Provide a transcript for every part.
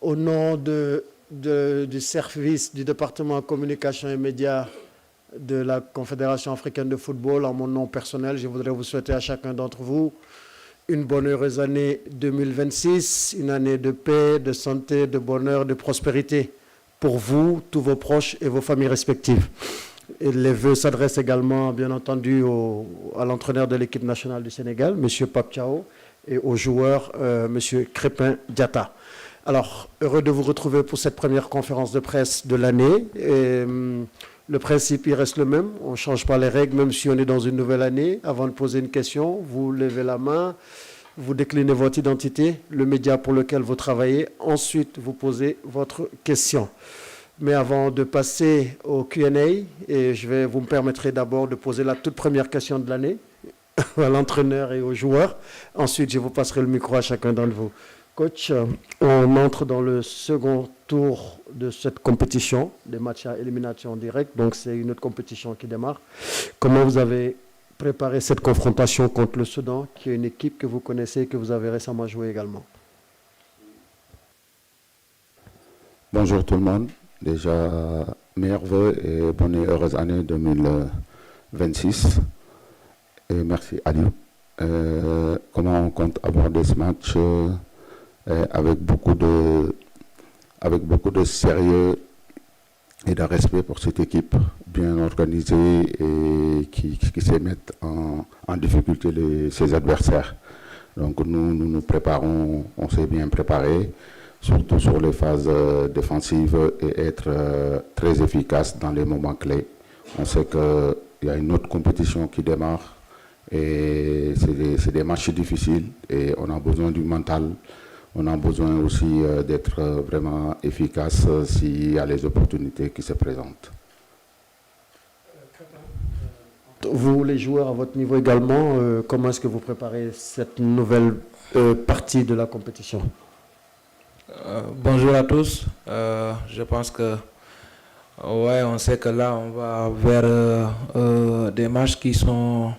Au nom du service du département communication et médias de la Confédération africaine de football, en mon nom personnel, je voudrais vous souhaiter à chacun d'entre vous une bonne heureuse année 2026, une année de paix, de santé, de bonheur, de prospérité pour vous, tous vos proches et vos familles respectives. Et les vœux s'adressent également, bien entendu, à l'entraîneur de l'équipe nationale du Sénégal, M. Pape Thiaw, et au joueur, M. Crépin Diatta. Alors, heureux de vous retrouver pour cette première conférence de presse de l'année. Le principe, il reste le même. On ne change pas les règles, même si on est dans une nouvelle année. Avant de poser une question, vous levez la main, vous déclinez votre identité, le média pour lequel vous travaillez. Ensuite, vous posez votre question. Mais avant de passer au Q&A, vous me permettrez d'abord de poser la toute première question de l'année à l'entraîneur et aux joueurs. Ensuite, je vous passerai le micro à chacun d'entre vous. Coach, on entre dans le second tour de cette compétition, des matchs à élimination directe, donc c'est une autre compétition qui démarre. Comment vous avez préparé cette confrontation contre le Soudan, qui est une équipe que vous connaissez et que vous avez récemment joué également? Bonjour tout le monde. Déjà, meilleurs vœux et bonne et heureuse année 2026. Et merci Aliou. Comment on compte aborder ce match avec beaucoup de sérieux et de respect pour cette équipe bien organisée et qui sait mettre en difficulté ses adversaires. Donc nous préparons, on s'est bien préparé, surtout sur les phases défensives et être très efficace dans les moments clés. On sait qu'il y a une autre compétition qui démarre et c'est des matchs difficiles et on a besoin du mental. On a besoin aussi d'être vraiment efficace s'il y a les opportunités qui se présentent. Vous, les joueurs à votre niveau également, comment est-ce que vous préparez cette nouvelle partie de la compétition? Bonjour à tous. Je pense que on sait que là on va vers des matchs qui sont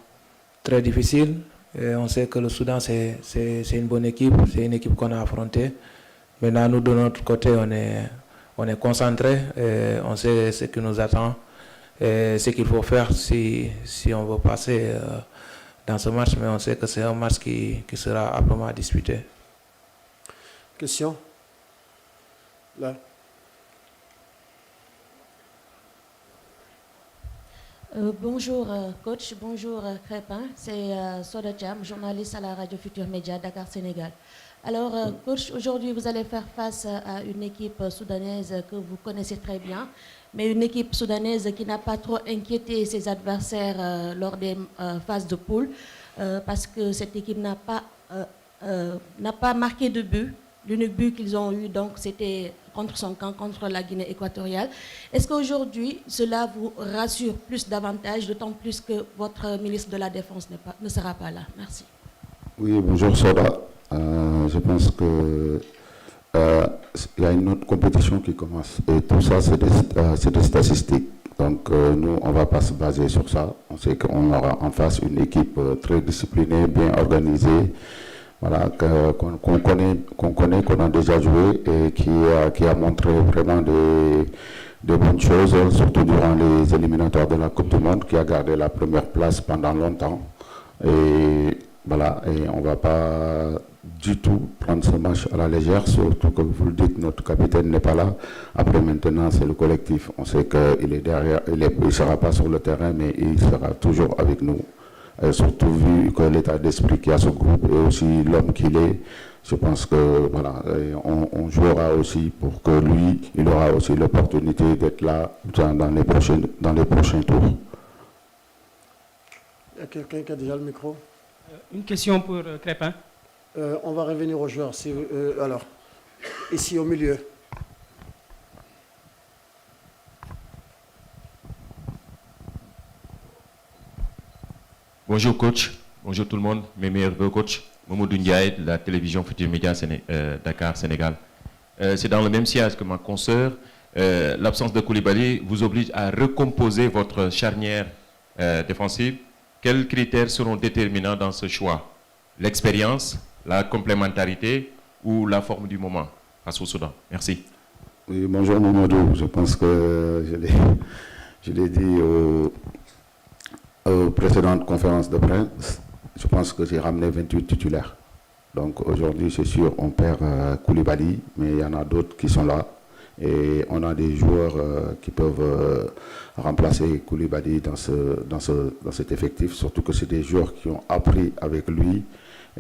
très difficiles. Et on sait que le Soudan c'est une bonne équipe, c'est une équipe qu'on a affrontée. Maintenant nous de notre côté on est concentré, et on sait ce qui nous attend et ce qu'il faut faire si on veut passer dans ce match, mais on sait que c'est un match qui sera âprement disputé. Question? Là. Bonjour coach, bonjour Crépin, c'est Soda Jam, journaliste à la radio Futur Média Dakar Sénégal. Alors coach, aujourd'hui vous allez faire face à une équipe soudanaise que vous connaissez très bien, mais une équipe soudanaise qui n'a pas trop inquiété ses adversaires lors des phases de poule, parce que cette équipe n'a pas marqué de but. L'unique but qu'ils ont eu, donc, c'était contre son camp, contre la Guinée équatoriale. Est-ce qu'aujourd'hui, cela vous rassure davantage, d'autant plus que votre ministre de la Défense ne sera pas là? Merci. Oui, bonjour Soda. Je pense qu'il y a une autre compétition qui commence. Et tout ça, c'est des statistiques. Donc, nous, on ne va pas se baser sur ça. On sait qu'on aura en face une équipe très disciplinée, bien organisée. Voilà, qu'on connaît, qu'on a déjà joué et qui a montré vraiment des bonnes choses, surtout durant les éliminatoires de la Coupe du Monde, qui a gardé la première place pendant longtemps. Et voilà, et on ne va pas du tout prendre ce match à la légère, surtout que vous le dites, notre capitaine n'est pas là. Après maintenant, c'est le collectif. On sait qu'il est derrière, il ne sera pas sur le terrain, mais il sera toujours avec nous. Et surtout vu que l'état d'esprit qu'il y a ce groupe et aussi l'homme qu'il est, je pense que voilà, on jouera aussi pour que lui, il aura aussi l'opportunité d'être là dans les prochains tours. Il y a quelqu'un qui a déjà le micro? Une question pour Crépin. On va revenir aux joueurs. Alors, ici au milieu. Bonjour coach, bonjour tout le monde, mes meilleurs vœux coach. Mamoudou Ndiaye de la télévision Futur Média Dakar Sénégal. C'est dans le même sillage que ma consoeur. L'absence de Koulibaly vous oblige à recomposer votre charnière défensive. Quels critères seront déterminants dans ce choix? L'expérience, la complémentarité ou la forme du moment? face au Soudan. Merci. Oui, bonjour Mamadou. Je pense que je l'ai dit aux précédentes conférences de presse. Je pense que j'ai ramené 28 titulaires. Donc aujourd'hui, c'est sûr, on perd Koulibaly, mais il y en a d'autres qui sont là. Et on a des joueurs qui peuvent remplacer Koulibaly dans cet effectif, surtout que c'est des joueurs qui ont appris avec lui.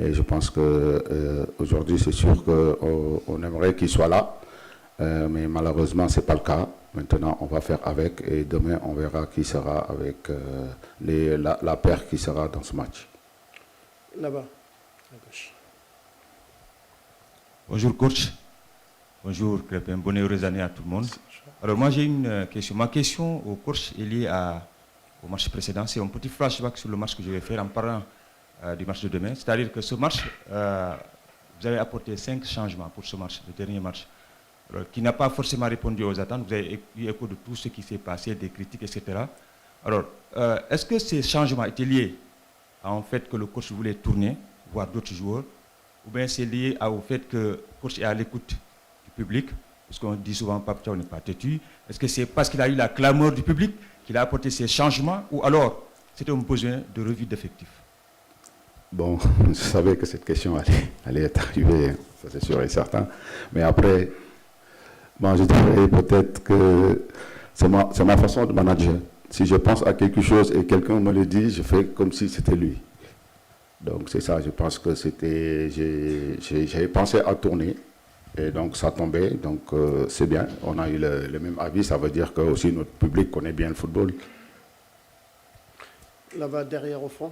Et je pense qu'aujourd'hui, c'est sûr qu'on aimerait qu'il soit là. Mais malheureusement, ce n'est pas le cas. Maintenant, on va faire avec et demain, on verra qui sera avec la paire qui sera dans ce match. Là-bas, à gauche. Bonjour coach. Bonjour Crépin. Bonne et heureuse année à tout le monde. Alors moi, j'ai une question. Ma question au coach est liée au match précédent. C'est un petit flashback sur le match que je vais faire en parlant du match de demain. C'est-à-dire que ce match, vous avez apporté 5 changements pour ce match, le dernier match. Alors, qui n'a pas forcément répondu aux attentes. Vous avez eu écho de tout ce qui s'est passé, des critiques, etc. Alors, est-ce que ces changements étaient liés au fait que le coach voulait tourner, voir d'autres joueurs, ou bien c'est lié au fait que le coach est à l'écoute du public, parce qu'on dit souvent Pape Thiaw n'est pas têtu. Est-ce que c'est parce qu'il a eu la clameur du public qu'il a apporté ces changements, ou alors c'était un besoin de revue d'effectifs? Bon, je savais que cette question allait être arrivée, ça c'est sûr et certain. Mais après, bon, je dirais peut-être que c'est ma façon de manager. Si je pense à quelque chose et quelqu'un me le dit, je fais comme si c'était lui. Donc c'est ça, je pense que j'avais pensé à tourner et donc ça tombait, donc c'est bien. On a eu le même avis, ça veut dire que aussi notre public connaît bien le football. Là-bas, derrière au fond.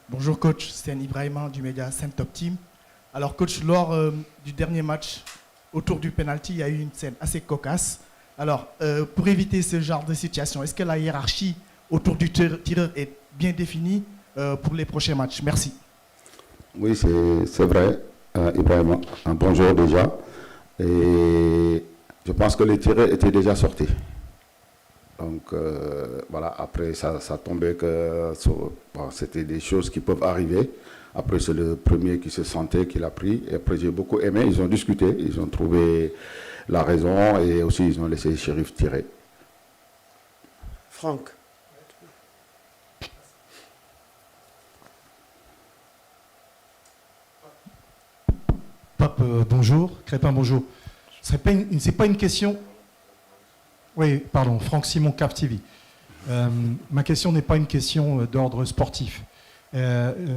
Bonjour coach, c'est Ibrahima du média Saint-Top Team. Alors coach, lors du dernier match, autour du penalty, il y a eu une scène assez cocasse. Alors, pour éviter ce genre de situation, est-ce que la hiérarchie autour du tireur est bien définie pour les prochains matchs? Merci. Oui, c'est vrai, Ibrahima. Un bonjour déjà. Et je pense que les tireurs étaient déjà sortis. Donc voilà, après ça tombait que bon, c'était des choses qui peuvent arriver. Après, c'est le premier qui se sentait qu'il a pris. Et après, j'ai beaucoup aimé. Ils ont discuté, ils ont trouvé la raison et aussi ils ont laissé le shérif tirer. Franck. Pape, bonjour. Crépin, bonjour. Ce n'est pas une question... Oui, pardon, Franck Simon, Cap TV. Ma question n'est pas une question d'ordre sportif.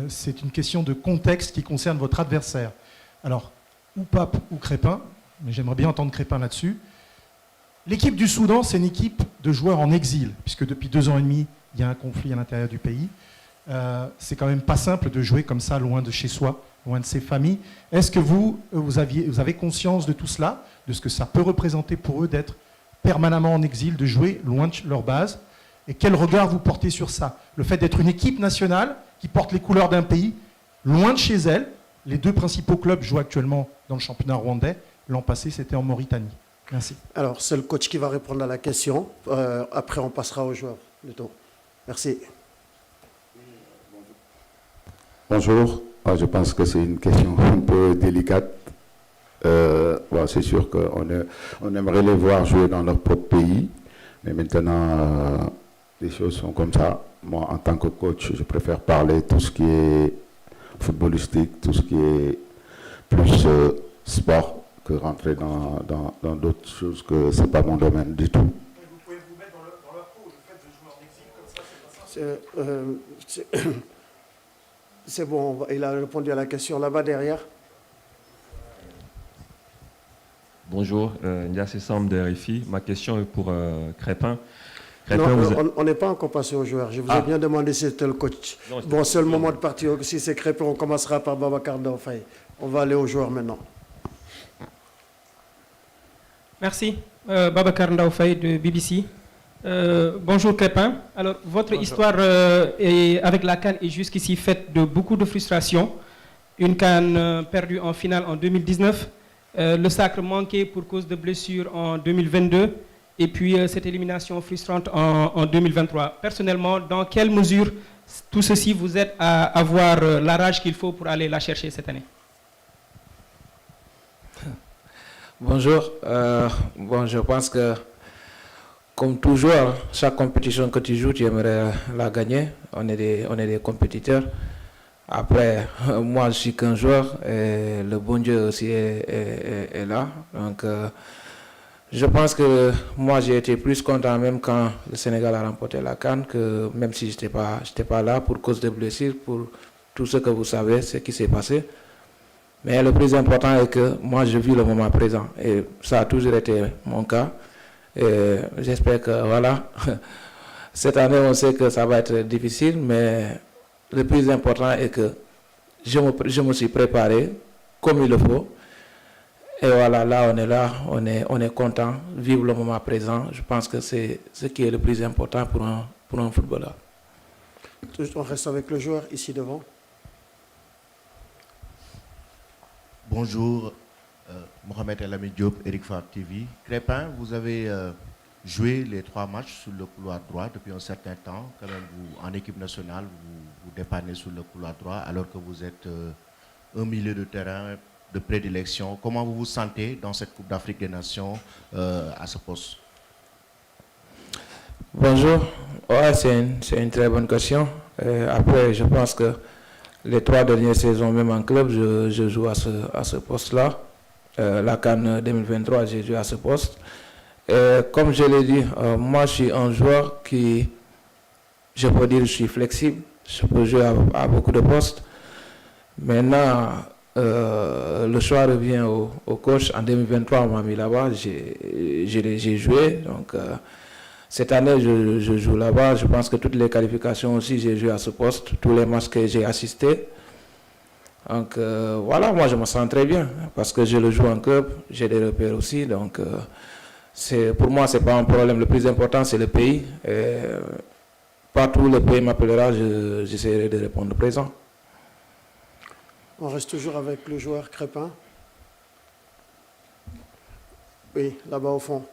C'est une question de contexte qui concerne votre adversaire. Alors, ou Pape ou Crépin, mais j'aimerais bien entendre Crépin là-dessus. L'équipe du Soudan, c'est une équipe de joueurs en exil, puisque depuis 2 ans et demi, il y a un conflit à l'intérieur du pays. C'est quand même pas simple de jouer comme ça, loin de chez soi, loin de ses familles. Est-ce que vous avez conscience de tout cela, de ce que ça peut représenter pour eux d'être permanemment en exil, de jouer loin de leur base? Et quel regard vous portez sur ça? Le fait d'être une équipe nationale qui porte les couleurs d'un pays, loin de chez elle. Les 2 principaux clubs jouent actuellement dans le championnat rwandais. L'an passé, c'était en Mauritanie. Merci. Alors, c'est le coach qui va répondre à la question. Après, on passera aux joueurs du tour. Merci. Bonjour. Je pense que c'est une question un peu délicate. Bon, c'est sûr qu'on aimerait les voir jouer dans leur propre pays. Mais maintenant, les choses sont comme ça. Moi, en tant que coach, je préfère parler tout ce qui est footballistique, tout ce qui est plus sport, que rentrer dans d'autres choses que ce n'est pas mon domaine du tout. Vous pouvez vous mettre dans leur peau, le fait de jouer en exil comme ça, c'est pas ça. C'est bon, il a répondu à la question là-bas derrière. Bonjour, Ndiassé Sam de RFI. Ma question est pour Crépin. Non, on n'est pas encore passé aux joueurs. Je vous ai bien demandé si c'était le coach. Non, bon, c'est le moment de partir. Si c'est Crépin, on commencera par Babacar Daofaye. On va aller aux joueurs maintenant. Merci. Babacar Daofaye de BBC. Bonjour Crépin. Alors, votre histoire avec la CAN est jusqu'ici faite de beaucoup de frustration. Une CAN perdue en finale en 2019. Le sacre manqué pour cause de blessures en 2022. Et puis cette élimination frustrante en 2023. Personnellement, dans quelle mesure tout ceci vous aide à avoir la rage qu'il faut pour aller la chercher cette année? Bonjour. Je pense que, comme toujours, chaque compétition que tu joues, tu aimerais la gagner. On est des compétiteurs. Après, moi, je suis qu'un joueur et le bon Dieu aussi est là. Donc, je pense que moi, j'ai été plus content même quand le Sénégal a remporté la CAN, que même si je n'étais pas là pour cause de blessures, pour tout ce que vous savez, ce qui s'est passé. Mais le plus important est que moi, je vis le moment présent. Et ça a toujours été mon cas. Et j'espère que, voilà, cette année, on sait que ça va être difficile, mais le plus important est que je me suis préparé comme il le faut. Et voilà, là, on est content, vivre le moment présent. Je pense que c'est ce qui est le plus important pour un footballeur. On reste avec le joueur ici devant. Bonjour, Mohamed El Ami Diop, Eric Favre TV. Crépin, vous avez joué les 3 matchs sur le couloir droit depuis un certain temps. Quand même, en équipe nationale, vous dépannez sur le couloir droit alors que vous êtes un milieu de terrain de prédilection. Comment vous vous sentez dans cette Coupe d'Afrique des Nations à ce poste? Bonjour. Ouais, c'est une très bonne question. Après, je pense que les 3 dernières saisons, même en club, je joue à ce poste-là. La CAN 2023, j'ai joué à ce poste. Comme je l'ai dit, moi, je suis un joueur qui, je peux dire, je suis flexible. Je peux jouer à beaucoup de postes. Maintenant, le choix revient au coach. En 2023, on m'a mis là-bas. J'ai joué. Donc, cette année, je joue là-bas. Je pense que toutes les qualifications aussi, j'ai joué à ce poste. Tous les matchs que j'ai assistés. Donc, voilà, moi, je me sens très bien. Parce que je le joue en club. J'ai des repères aussi. Donc, pour moi, ce n'est pas un problème. Le plus important, c'est le pays. Et partout où le pays m'appellera, j'essaierai de répondre présent. On reste toujours avec le joueur Crépin. Oui, là-bas au fond.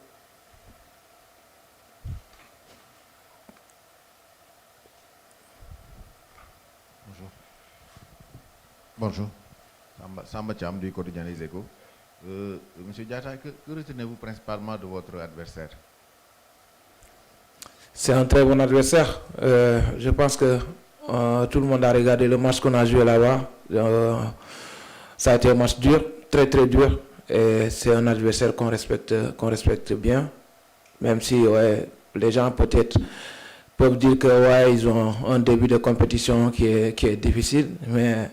Bonjour. Samba Cham du quotidien Les Échos. Monsieur Diatta, que retenez-vous principalement de votre adversaire? C'est un très bon adversaire. Je pense que tout le monde a regardé le match qu'on a joué là-bas. Ça a été un match dur, très très dur. Et c'est un adversaire qu'on respecte bien. Même si les gens peut-être peuvent dire que ils ont un début de compétition qui est difficile. Mais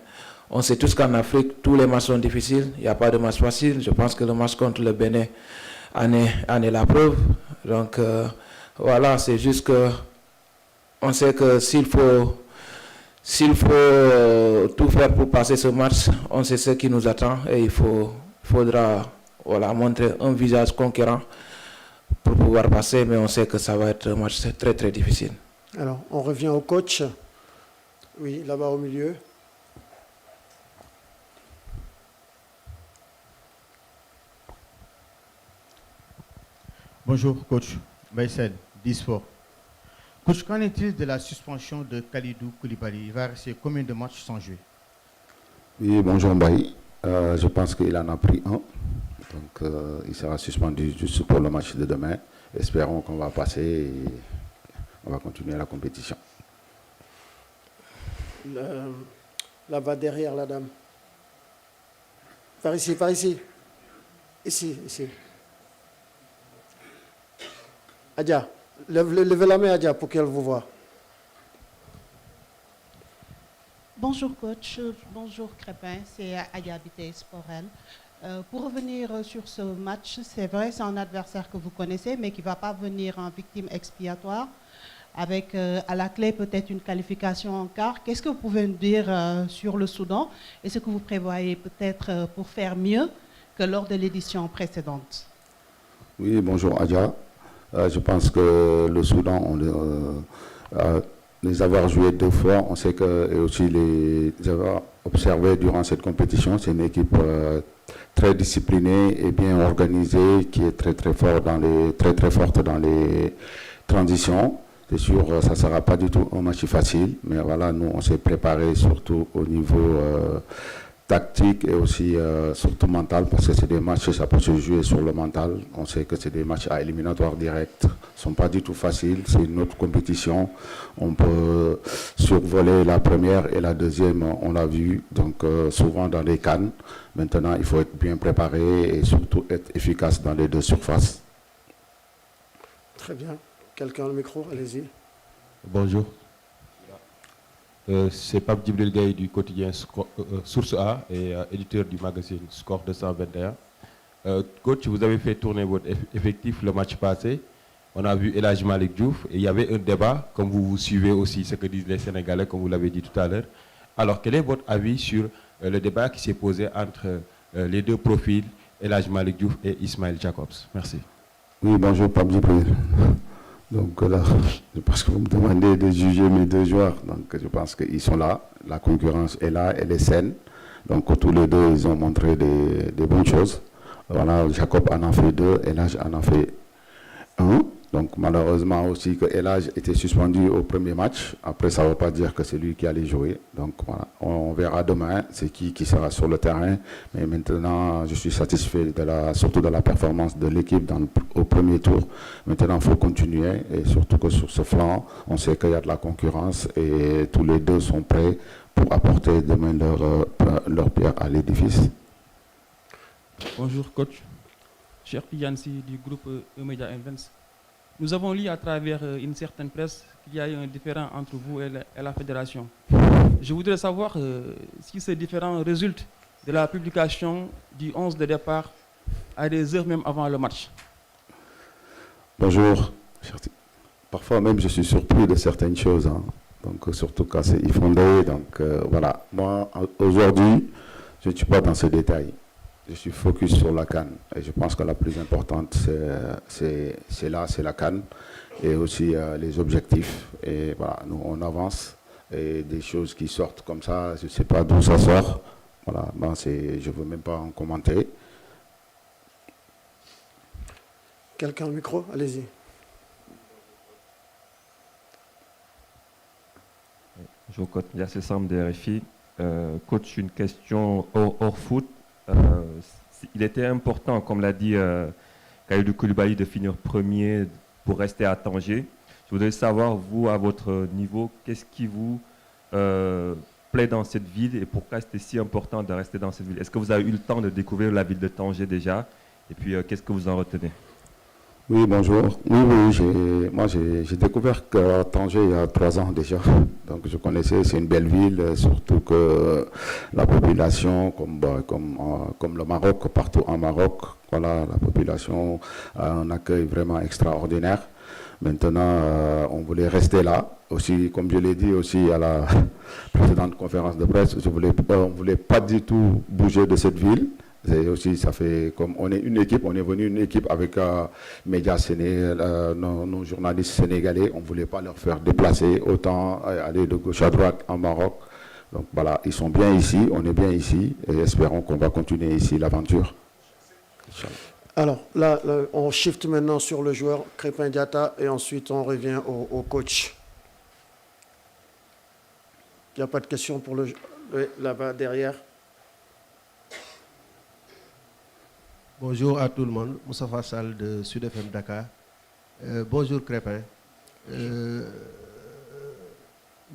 on sait tous qu'en Afrique, tous les matchs sont difficiles. Il n'y a pas de match facile. Je pense que le match contre le Bénin en est la preuve. Donc voilà, c'est juste que on sait que s'il faut tout faire pour passer ce match, on sait ce qui nous attend et il faudra montrer un visage conquérant pour pouvoir passer, mais on sait que ça va être un match très très difficile. Alors, on revient au coach. Oui, là-bas au milieu. Bonjour coach, Baïsel, Disport. Coach, qu'en est-il de la suspension de Kalidou Koulibaly? Il va rester combien de matchs sans jouer? Oui, bonjour Mbaye. Je pense qu'il en a pris un. Donc il sera suspendu juste pour le match de demain. Espérons qu'on va passer et on va continuer la compétition. Là-bas derrière la dame. Par ici, par ici. Ici. Adja, levez la main Adja pour qu'elle vous voie. Bonjour coach, bonjour Crépin, c'est Adja Bitès pour elle. Pour revenir sur ce match, c'est vrai, c'est un adversaire que vous connaissez, mais qui ne va pas venir en victime expiatoire, avec à la clé peut-être une qualification en quart. Qu'est-ce que vous pouvez nous dire sur le Soudan et ce que vous prévoyez peut-être pour faire mieux que lors de l'édition précédente? Oui, bonjour Adja. Je pense que le Soudan, les avoir joués 2 fois, on sait que, et aussi les avoir observés durant cette compétition, c'est une équipe très disciplinée et bien organisée, qui est très forte dans les transitions. C'est sûr, ça ne sera pas du tout un match facile, mais voilà, nous, on s'est préparé surtout au niveau tactique et aussi surtout mental, parce que c'est des matchs, ça peut se jouer sur le mental. On sait que c'est des matchs à éliminatoire direct. Ils ne sont pas du tout faciles, c'est une autre compétition. On peut survoler la première et la deuxième, on l'a vu, donc souvent dans les CAN. Maintenant, il faut être bien préparé et surtout être efficace dans les deux surfaces. Très bien. Quelqu'un au micro, allez-y. Bonjour. C'est Pape Djibril Gaye du quotidien Source A et éditeur du magazine Score 221. Coach, vous avez fait tourner votre effectif le match passé. On a vu El Hadji Malick Diouf et il y avait un débat, comme vous suivez aussi ce que disent les Sénégalais, comme vous l'avez dit tout à l'heure. Alors, quel est votre avis sur le débat qui s'est posé entre les deux profils, El Hadji Malick Diouf et Ismaël Jacobs? Merci. Oui, bonjour Pape Djibril. Donc là, je pense que vous me demandez de juger mes deux joueurs. Donc je pense qu'ils sont là, la concurrence est là, elle est saine. Donc tous les deux, ils ont montré des bonnes choses. Voilà, Jacob en a fait 2, El Hadji en a fait 1. Donc malheureusement aussi que El Hadji était suspendu au premier match. Après, ça ne veut pas dire que c'est lui qui allait jouer. Donc voilà, on verra demain c'est qui sera sur le terrain. Mais maintenant, je suis satisfait surtout de la performance de l'équipe au premier tour. Maintenant, il faut continuer. Et surtout que sur ce flanc, on sait qu'il y a de la concurrence et tous les deux sont prêts pour apporter demain leur pierre à l'édifice. Bonjour coach. Cher Yancy du groupe E-Media Invents. Nous avons lu à travers une certaine presse qu'il y a eu un différend entre vous et la fédération. Je voudrais savoir si ce différend résulte de la publication du 11 de départ à des heures même avant le match. Bonjour. Parfois même je suis surpris de certaines choses, hein. Donc surtout quand c'est effondré. Donc voilà, moi aujourd'hui je ne suis pas dans ce détail. Je suis focus sur la CAN et je pense que la plus importante c'est la CAN et aussi les objectifs. Et voilà, nous on avance et des choses qui sortent comme ça, je ne sais pas d'où ça sort. Voilà, ben je ne veux même pas en commenter. Quelqu'un au micro, allez-y. Bonjour coach, Yassé Sam de RFI. Coach, une question hors foot. Il était important, comme l'a dit Kalidou Koulibaly, de finir premier pour rester à Tanger. Je voudrais savoir, vous, à votre niveau, qu'est-ce qui vous plaît dans cette ville et pourquoi c'était si important de rester dans cette ville? Est-ce que vous avez eu le temps de découvrir la ville de Tanger déjà? Et puis, qu'est-ce que vous en retenez? Oui, bonjour. Oui, moi j'ai découvert que Tanger il y a 3 ans déjà. Donc je connaissais, c'est une belle ville, surtout que la population, comme le Maroc, partout en Maroc, voilà, la population a un accueil vraiment extraordinaire. Maintenant, on voulait rester là. Aussi, comme je l'ai dit aussi à la précédente conférence de presse, on ne voulait pas du tout bouger de cette ville. Et aussi, ça fait comme on est une équipe, on est venu une équipe avec médias sénégalais, nos journalistes sénégalais, on ne voulait pas leur faire déplacer, autant aller de gauche à droite en Maroc. Donc voilà, ils sont bien ici, on est bien ici, et espérons qu'on va continuer ici l'aventure. Alors là, on shift maintenant sur le joueur Krépin Diatta et ensuite on revient au coach. Il n'y a pas de question pour le là-bas derrière. Bonjour à tout le monde, Moussa Fassal de Sud FM Dakar. Bonjour Krépin.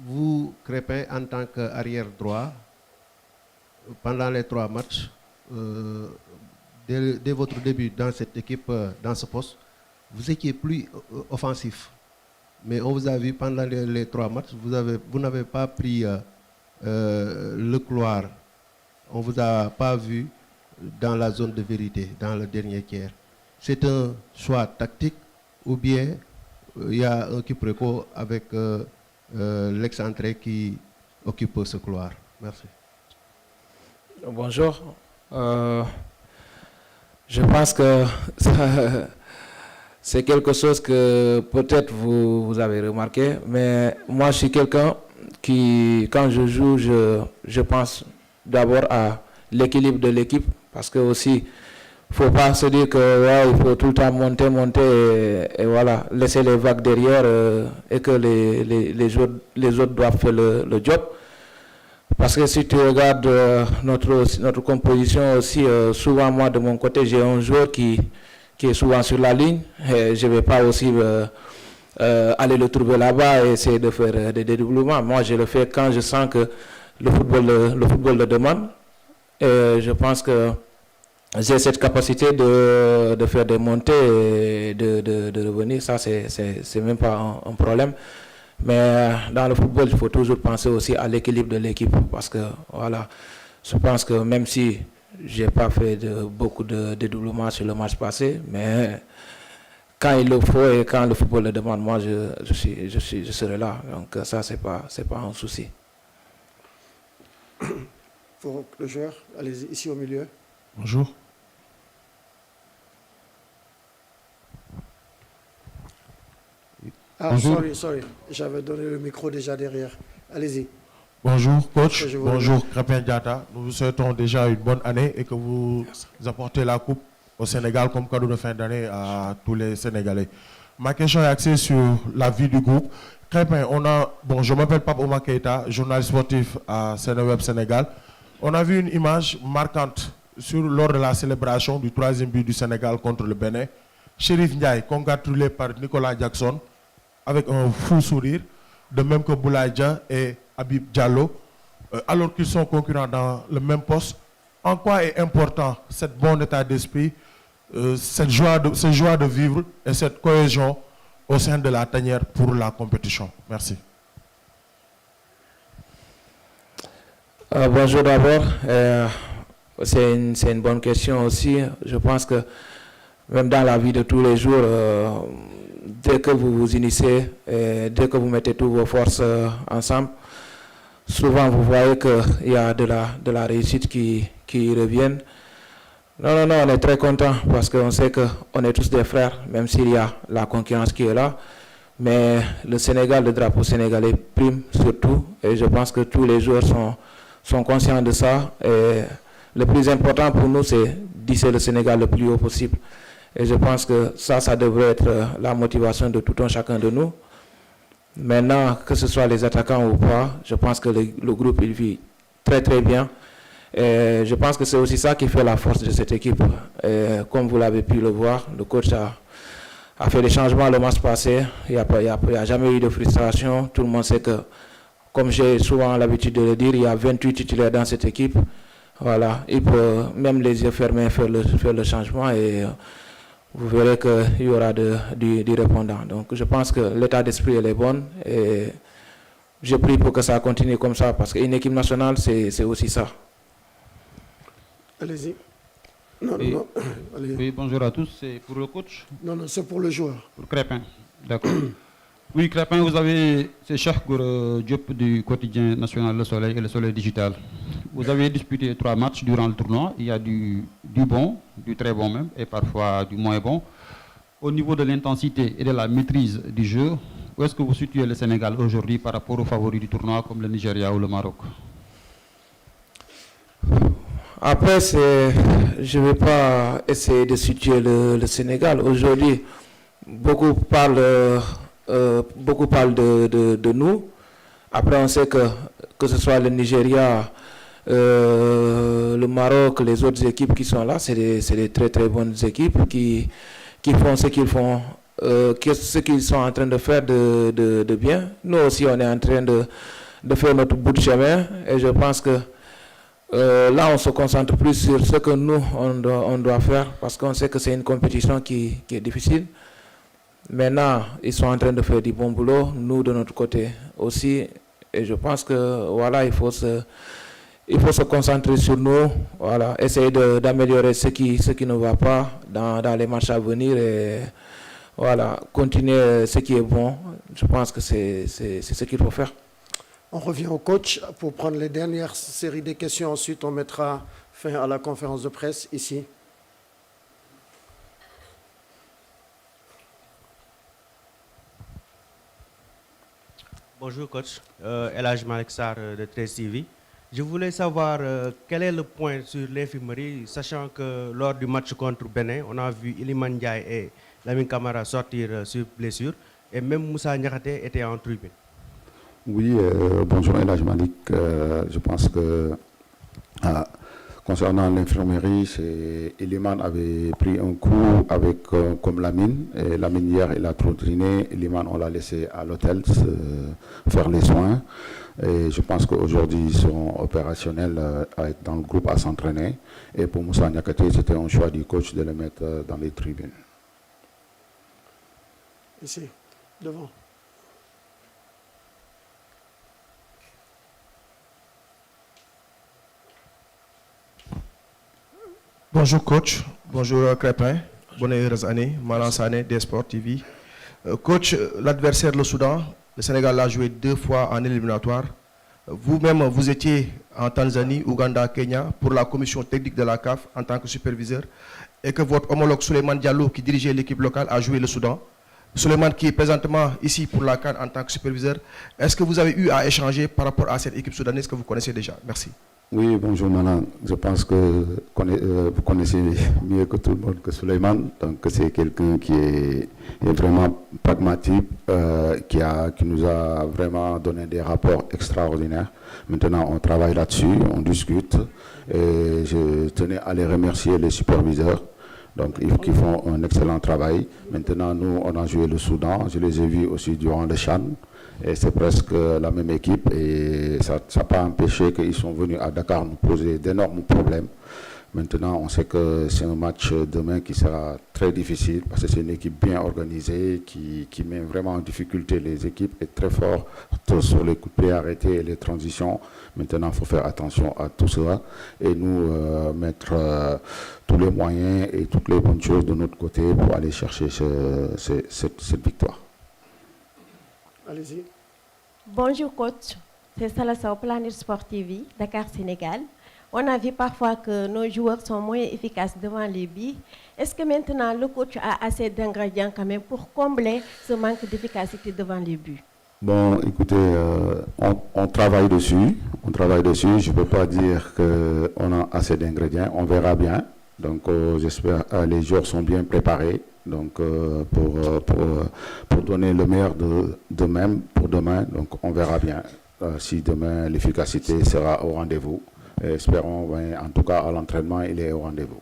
Vous, Krépin, en tant qu'arrière droit, pendant les 3 matchs, dès votre début dans cette équipe, dans ce poste, vous étiez plus offensif. Mais on vous a vu pendant les 3 matchs, vous n'avez pas pris le couloir. On ne vous a pas vu dans la zone de vérité, dans le dernier tiers. C'est un choix tactique ou bien il y a un quiproquo avec l'excentré qui occupe ce couloir? Merci. Bonjour. Je pense que c'est quelque chose que peut-être vous avez remarqué, mais moi je suis quelqu'un qui, quand je joue, je pense d'abord à l'équilibre de l'équipe, parce que aussi faut pas se dire que ouais, il faut tout le temps monter et voilà, laisser les vagues derrière et que les autres doivent faire le job. Parce que si tu regardes notre composition aussi, souvent moi de mon côté, j'ai un joueur qui est souvent sur la ligne et je ne vais pas aussi aller le trouver là-bas et essayer de faire des dédoublements. Moi, je le fais quand je sens que le football le demande. Et je pense que j'ai cette capacité de faire des montées et de revenir. Ça, c'est même pas un problème. Mais dans le football, il faut toujours penser aussi à l'équilibre de l'équipe. Parce que, voilà, je pense que même si je n'ai pas fait beaucoup de dédoublements sur le match passé, mais quand il le faut et quand le football le demande, moi, je serai là. Donc ça, c'est pas un souci. Pour le joueur, allez-y, ici au milieu. Bonjour. Ah, Bonjour. sorry. J'avais donné le micro déjà derrière. Allez-y. Bonjour, coach. Je vous Bonjour, Crépin Diatta. Nous vous souhaitons déjà une bonne année et que vous apportez la coupe au Sénégal comme cadeau de fin d'année à tous les Sénégalais. Ma question est axée sur la vie du groupe. Crépin, je m'appelle Pape Oumar Keïta, journaliste sportif à Sénéweb Sénégal. On a vu une image marquante lors de la célébration du 3e but du Sénégal contre le Bénin. Chérif Ndiaye, congratulé par Nicolas Jackson, avec un fou sourire, de même que Boulaye Dia et Habib Diallo, alors qu'ils sont concurrents dans le même poste. En quoi est important cet bon état d'esprit, cette joie de vivre et cette cohésion au sein de la tanière pour la compétition? Merci. Bonjour d'abord. C'est une bonne question aussi. Je pense que même dans la vie de tous les jours, dès que vous vous initiez, dès que vous mettez toutes vos forces ensemble, souvent vous voyez qu'il y a de la réussite qui revient. Non, on est très content parce qu'on sait qu'on est tous des frères, même s'il y a la concurrence qui est là. Mais le Sénégal, le drapeau sénégalais prime surtout. Et je pense que tous les joueurs sont conscients de ça. Et le plus important pour nous, c'est d'hisser le Sénégal le plus haut possible. Et je pense que ça devrait être la motivation de tout un chacun de nous. Maintenant, que ce soit les attaquants ou pas, je pense que le groupe, il vit très très bien. Et je pense que c'est aussi ça qui fait la force de cette équipe. Et comme vous l'avez pu le voir, le coach a fait des changements le match passé. Il n'y a jamais eu de frustration. Tout le monde sait que, comme j'ai souvent l'habitude de le dire, il y a 28 titulaires dans cette équipe. Voilà, il peut même les yeux fermés faire le changement et vous verrez qu'il y aura du répondant. Donc je pense que l'état d'esprit est bon et je prie pour que ça continue comme ça parce qu'une équipe nationale, c'est aussi ça. Allez-y. Oui, bonjour à tous. C'est pour le coach? Non, c'est pour le joueur. Pour Crépin. D'accord. Oui, Crépin, c'est Cheikh Diop du quotidien national Le Soleil et Le Soleil Digital. Vous avez disputé 3 matchs durant le tournoi. Il y a du bon, du très bon même, et parfois du moins bon. Au niveau de l'intensité et de la maîtrise du jeu, où est-ce que vous situez le Sénégal aujourd'hui par rapport aux favoris du tournoi comme le Nigeria ou le Maroc? Après, je ne vais pas essayer de situer le Sénégal. Aujourd'hui, beaucoup parlent de nous. Après, on sait que ce soit le Nigeria, le Maroc, les autres équipes qui sont là, c'est des très très bonnes équipes qui font ce qu'ils font, ce qu'ils sont en train de faire de bien. Nous aussi, on est en train de faire notre bout de chemin et je pense que là, on se concentre plus sur ce que nous, on doit faire parce qu'on sait que c'est une compétition qui est difficile. Maintenant, ils sont en train de faire du bon boulot, nous de notre côté aussi. Et je pense que voilà, il faut se concentrer sur nous, voilà, essayer d'améliorer ce qui ne va pas dans les matchs à venir et voilà, continuer ce qui est bon. Je pense que c'est ce qu'il faut faire. On revient au coach pour prendre les dernières séries de questions. Ensuite, on mettra fin à la conférence de presse ici. Bonjour coach, Elhaj Malik Sarr de 13 TV. Je voulais savoir quel est le point sur l'infirmerie, sachant que lors du match contre Bénin, on a vu Iliman Ndiaye et Lamine Camara sortir sur blessure, et même Moussa Niakhaté était en tribune. Oui, bonjour Elhaj Malik. Je pense que concernant l'infirmerie, Iliman avait pris un coup avec comme Lamine. Et Lamine hier, il a trop triné. Iliman, on l'a laissé à l'hôtel faire les soins. Et je pense qu'aujourd'hui, ils seront opérationnels à être dans le groupe à s'entraîner. Et pour Moussa Niakhaté, c'était un choix du coach de le mettre dans les tribunes. Ici, devant. Bonjour coach, bonjour Crépin, bonne et heureuse année, Malan Sané, Desport TV. Coach, l'adversaire, le Soudan, le Sénégal l'a joué 2 fois en éliminatoire. Vous-même, vous étiez en Tanzanie, Ouganda, Kenya pour la commission technique de la CAF en tant que superviseur et que votre homologue Souleymane Diallo qui dirigeait l'équipe locale a joué le Soudan. Souleymane qui est présentement ici pour la CAN en tant que superviseur. Est-ce que vous avez eu à échanger par rapport à cette équipe soudanaise que vous connaissez déjà? Merci. Oui, bonjour Malan. Je pense que vous connaissez mieux que tout le monde que Souleymane. Donc c'est quelqu'un qui est vraiment pragmatique, qui nous a vraiment donné des rapports extraordinaires. Maintenant, on travaille là-dessus, on discute. Et je tenais à les remercier, les superviseurs. Donc, ils font un excellent travail. Maintenant, nous, on a joué le Soudan. Je les ai vus aussi durant le Chan. Et c'est presque la même équipe. Et ça n'a pas empêché qu'ils sont venus à Dakar nous poser d'énormes problèmes. Maintenant, on sait que c'est un match demain qui sera très difficile parce que c'est une équipe bien organisée qui met vraiment en difficulté les équipes et très fort sur les coups de pied arrêtés et les transitions. Maintenant, il faut faire attention à tout cela et nous mettre tous les moyens et toutes les bonnes choses de notre côté pour aller chercher cette victoire. Allez-y. Bonjour coach, c'est Salassa au Planète Sport TV, Dakar, Sénégal. On a vu parfois que nos joueurs sont moins efficaces devant les buts. Est-ce que maintenant le coach a assez d'ingrédients quand même pour combler ce manque d'efficacité devant les buts? Bon, écoutez, on travaille dessus. On travaille dessus. Je ne peux pas dire qu'on a assez d'ingrédients. On verra bien. Donc, j'espère que les joueurs sont bien préparés. Donc, pour donner le meilleur pour demain. Donc, on verra bien si demain l'efficacité sera au rendez-vous. Et espérons, en tout cas, à l'entraînement, il est au rendez-vous.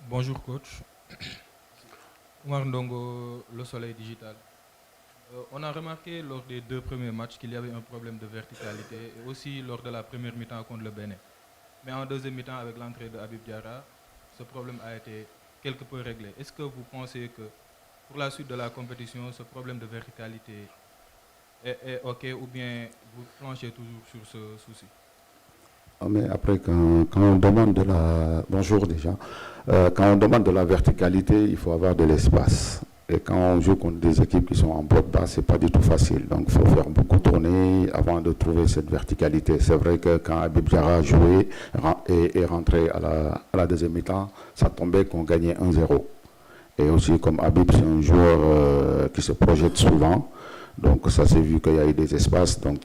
Bonjour coach. Oumar Ndongo, Le Soleil Digital. On a remarqué lors des 2 premiers matchs qu'il y avait un problème de verticalité et aussi lors de la première mi-temps contre le Bénin. Mais en deuxième mi-temps, avec l'entrée de Habib Diarra, ce problème a été quelque peu réglé. Est-ce que vous pensez que pour la suite de la compétition, ce problème de verticalité est OK ou bien vous planchez toujours sur ce souci? Mais après, quand on demande de la... Bonjour déjà. Quand on demande de la verticalité, il faut avoir de l'espace. Et quand on joue contre des équipes qui sont en bloc bas, ce n'est pas du tout facile. Donc il faut faire beaucoup tourner avant de trouver cette verticalité. C'est vrai que quand Habib Diarra a joué et est rentré à la deuxième mi-temps, ça tombait qu'on gagnait 1-0. Et aussi comme Habib, c'est un joueur qui se projette souvent. Donc ça s'est vu qu'il y a eu des espaces, donc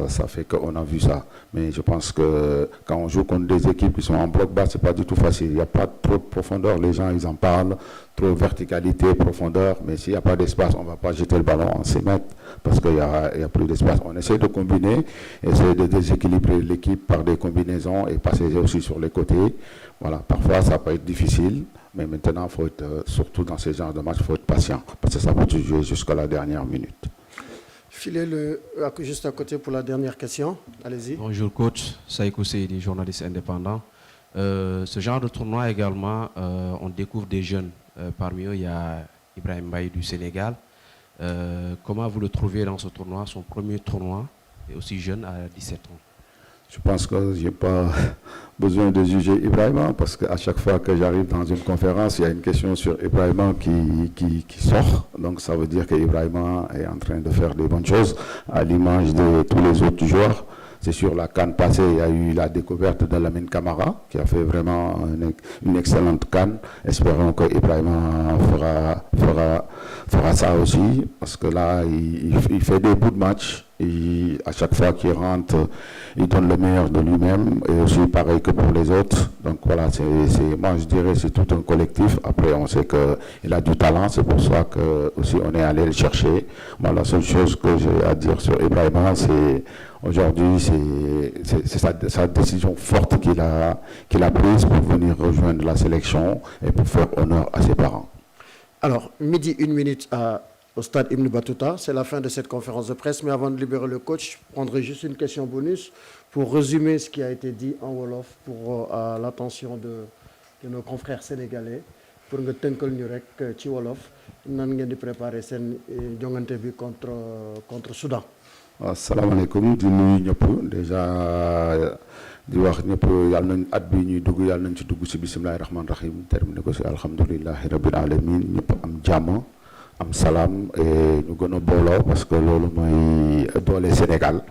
ça fait qu'on a vu ça. Mais je pense que quand on joue contre des équipes qui sont en bloc bas, c'est pas du tout facile. Il n'y a pas trop de profondeur, les gens ils en parlent, trop de verticalité, profondeur, mais s'il n'y a pas d'espace, on ne va pas jeter le ballon en 6 mètres parce qu'il n'y a plus d'espace. On essaie de combiner, essayer de déséquilibrer l'équipe par des combinaisons et passer aussi sur les côtés. Voilà, parfois ça peut être difficile. Mais maintenant, faut être, surtout dans ces genres de matchs, il faut être patient, parce que ça peut jouer jusqu'à la dernière minute. Filez-le juste à côté pour la dernière question. Allez-y. Bonjour coach, Saïkou Seydi, journaliste indépendant. Ce genre de tournoi également, on découvre des jeunes. Parmi eux, il y a Ibrahim Baye du Sénégal. Comment vous le trouvez dans ce tournoi, son premier tournoi, et aussi jeune à 17 ans? Je pense que je n'ai pas besoin de juger Ibrahima parce qu'à chaque fois que j'arrive dans une conférence, il y a une question sur Ibrahima qui sort. Donc ça veut dire qu'Ibrahima est en train de faire des bonnes choses à l'image de tous les autres joueurs. C'est sur la CAN passée, il y a eu la découverte de Lamine Camara qui a fait vraiment une excellente CAN. Espérons que Ibrahima fera ça aussi parce que là, il fait des bouts de match. À chaque fois qu'il rentre, il donne le meilleur de lui-même, et aussi pareil que pour les autres. Donc voilà, moi je dirais c'est tout un collectif. Après, on sait qu'il a du talent, c'est pour ça que aussi on est allé le chercher. Moi, la seule chose que j'ai à dire sur Ibrahima, c'est aujourd'hui, c'est sa décision forte qu'il a prise pour venir rejoindre la sélection et pour faire honneur à ses parents. Alors, midi 1 minute au stade Ibn Battuta, c'est la fin de cette conférence de presse, mais avant de libérer le coach, je prendrai juste une question bonus pour résumer ce qui a été dit en Wolof pour l'attention de nos confrères sénégalais. Pour nga tënkal ñu rek ci Wolof nan ngeen di préparer seen jongante bi contre Soudan. Asalaamaaleykum di nuyu ñëpp déjà di wax ñëpp yàlla nañ at bi ñuy dugg yàlla nañ ci dugg ci bismillahi rahmaani rahim terminé ko ci alhamdulillahi rabbil alamin ñëpp am jàmm am salaam et ñu gën a booloo parce que loolu mooy doole Sénégal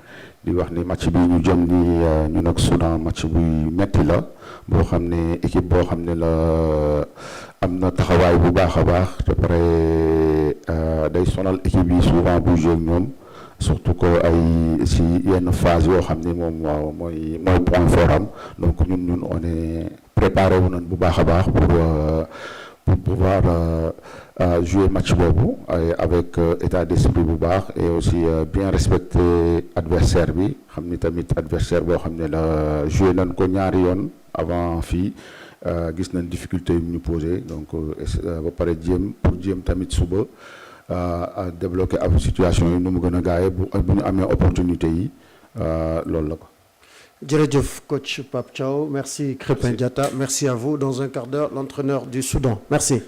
di wax ni match bi ñu jëm ni ñu nag Soudan match buy metti la boo xam ne équipe boo xam ne la am na taxawaay bu baax a baax te pare day sonal équipe yi souvent bu joué ak ñoom surtout que ay si yenn phase yoo xam ne moom waaw mooy point fort am donc ñun on est préparé wu nañ bu baax a baax pour pouvoir jouer match boobu avec état d'esprit bu baax et aussi bien respecter adversaire bi xam ni tamit adversaire boo xam ne la joué nañ ko ñaari yoon avant fii gis nañ difficulté yu ñu posé donc ba pare jéem tamit suba à débloquer ab situation yi nu mu gën a gaawee bu ñu amee opportunité yi loolu la ko. Jërëjëf coach Pape Thiaw, merci Krépin Diatta, merci à vous. Dans un quart d'heure, l'entraîneur du Soudan. Merci.